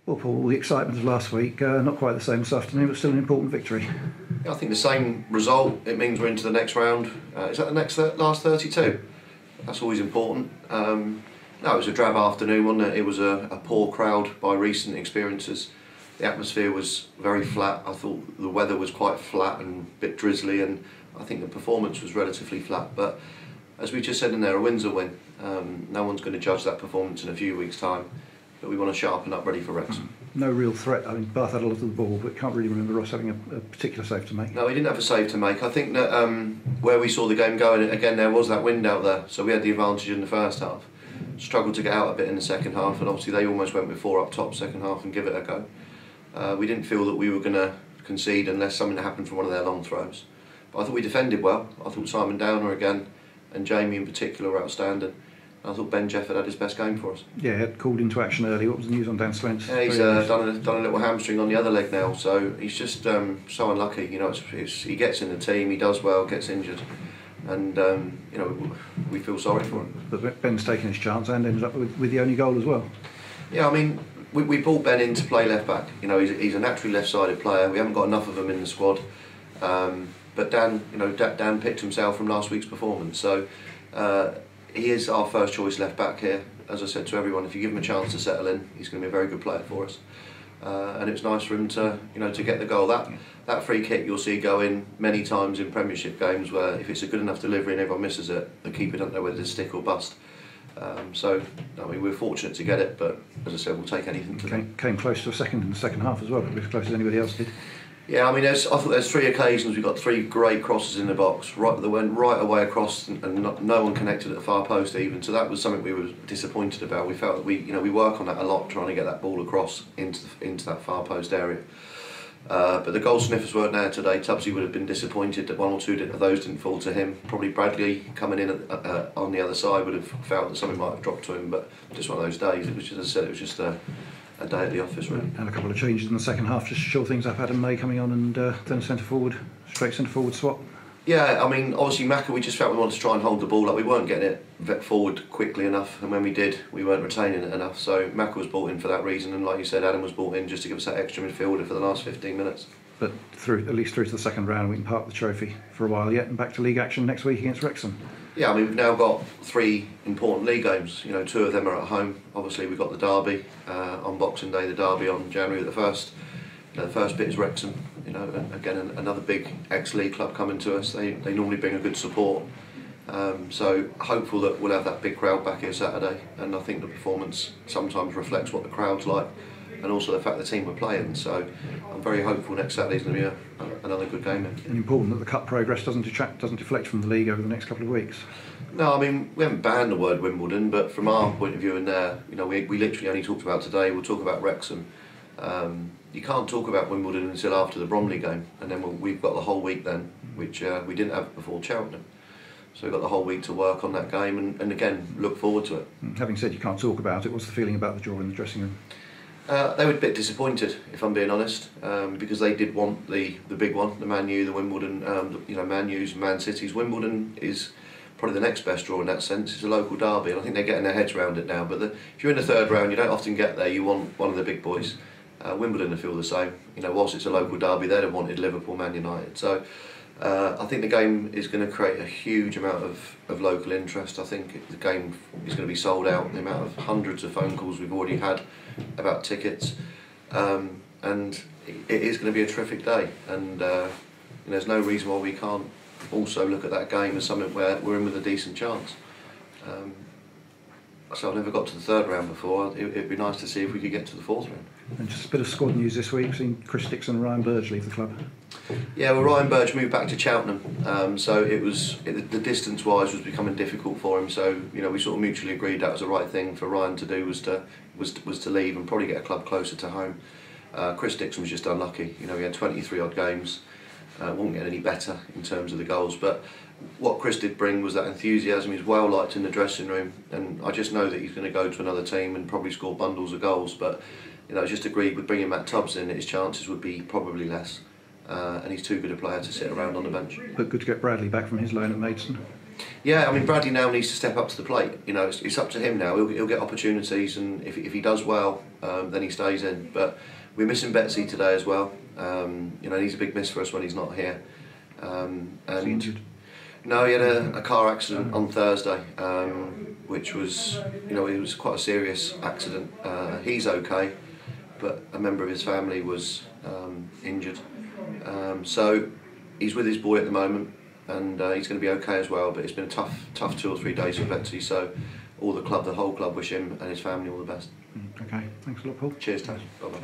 Well, Paul, the excitement of last week, not quite the same this afternoon, but still an important victory. Yeah, I think the same result, it means we're into the next round. Is that the last 32? That's always important. No, it was a drab afternoon, wasn't it? It was a poor crowd by recent experiences. The atmosphere was very flat. I thought the weather was quite flat and a bit drizzly, and I think the performance was relatively flat. But as we just said in there, a win's a win. No one's going to judge that performance in a few weeks' time. But we want to sharpen up, ready for Wrexham. No real threat. I mean, Bath had a lot of the ball, but can't really remember Ross having a particular save to make. No, he didn't have a save to make. I think that where we saw the game going, again, there was that wind out there, so we had the advantage in the first half. Struggled to get out a bit in the second half, and obviously they almost went with 4 up top second half and give it a go. We didn't feel that we were going to concede unless something happened from one of their long throws. But I thought we defended well. I thought Simon Downer again, and Jamie in particular, were outstanding. I thought Ben Jefford had his best game for us. Yeah, called into action early. What was the news on Dan Slent's? Yeah, he's done a little hamstring on the other leg now, so he's just so unlucky. You know, he gets in the team, he does well, gets injured, and you know, we feel sorry for him. But Ben's taken his chance and ended up with the only goal as well. Yeah, I mean, we brought Ben in to play left back. You know, he's a naturally left-sided player. We haven't got enough of him in the squad, but Dan, you know, Dan picked himself from last week's performance, so. He is our first choice left back here. As I said to everyone, if you give him a chance to settle in, he's going to be a very good player for us. And it was nice for him to, you know, to get the goal. That free kick you'll see go in many times in Premiership games where if it's a good enough delivery and everyone misses it, the keeper doesn't know whether to stick or bust. So I mean, we're fortunate to get it, but as I said, we'll take anything. Came close to a second in the second half as well, but as close as anybody else did. Yeah, I mean, I thought there's 3 occasions we got 3 great crosses in the box, that went right away across, and no one connected at the far post even. So that was something we were disappointed about. We felt that we work on that a lot, trying to get that ball across into that far post area. But the goal sniffers weren't there today. Tubbsy would have been disappointed that 1 or 2 of those didn't fall to him. Probably Bradley coming in on the other side would have felt that something might have dropped to him. But just one of those days. It was just, as I said, it was just a day at the office, really. And a couple of changes in the second half just to shore things up. Adam May coming on and then straight centre forward swap. Yeah, I mean, obviously Macca, we just felt we wanted to try and hold the ball up. We weren't getting it forward quickly enough, and when we did, we weren't retaining it enough. So Macca was brought in for that reason, and like you said, Adam was brought in just to give us that extra midfielder for the last 15 minutes. But at least through to the second round, we can park the trophy for a while yet, and back to league action next week against Wrexham. Yeah, I mean, we've now got 3 important league games. You know, 2 of them are at home. Obviously, we've got the derby on Boxing Day, the derby on January the 1st. You know, the first bit is Wrexham. You know, and again, another big ex-league club coming to us. They normally bring a good support. So hopeful that we'll have that big crowd back here Saturday. And I think the performance sometimes reflects what the crowd's like, and also the fact the team were playing. So I'm very hopeful next Saturday's going to be another good game. And important that the cup progress doesn't deflect from the league over the next couple of weeks. No, I mean, we haven't banned the word Wimbledon, but from our point of view in there, you know, we literally only talked about today. We'll talk about Wrexham. You can't talk about Wimbledon until after the Bromley game, and then we've got the whole week then, which we didn't have before Cheltenham. So we've got the whole week to work on that game, and again, look forward to it. Having said you can't talk about it, what's the feeling about the draw in the dressing room? They were a bit disappointed, if I'm being honest, because they did want the big one, the Man U, the Wimbledon, you know, Man U's, Man City's. Wimbledon is probably the next best draw in that sense. It's a local derby, and I think they're getting their heads around it now. But if you're in the 3rd round, you don't often get there. You want one of the big boys. Wimbledon will feel the same. You know, whilst it's a local derby, they'd have wanted Liverpool, Man United. So I think the game is going to create a huge amount of local interest. I think the game is going to be sold out. The amount of hundreds of phone calls we've already had about tickets, and it is going to be a terrific day. And there's no reason why we can't also look at that game as something where we're in with a decent chance. So I've never got to the 3rd round before. It'd be nice to see if we could get to the 4th round. And just a bit of squad news this week. We've seen Chris Dixon and Ryan Burge leave the club. Yeah, well, Ryan Burge moved back to Cheltenham, so the distance-wise was becoming difficult for him. So you know, we sort of mutually agreed that was the right thing for Ryan to do, was to leave and probably get a club closer to home. Chris Dixon was just unlucky. You know, he had 23 odd games. Won't get any better in terms of the goals, but what Chris did bring was that enthusiasm. He's well liked in the dressing room, and I just know that he's going to go to another team and probably score bundles of goals. But you know, just agreed with bringing Matt Tubbs in, his chances would be probably less, and he's too good a player to sit around on the bench. But good to get Bradley back from his loan at Maidstone. Yeah, I mean, Bradley now needs to step up to the plate. You know, it's up to him now. He'll get opportunities, and if he does well, then he stays in. But we're missing Betsy today as well. You know, he's a big miss for us when he's not here. And injured? No, he had a car accident on Thursday, which was, you know, it was quite a serious accident. He's okay, but a member of his family was injured. So he's with his boy at the moment, and he's going to be okay as well. But it's been a tough 2 or 3 days for Betsy. So the whole club wish him and his family all the best. Okay, thanks a lot, Paul. Cheers, Tony. Bye bye.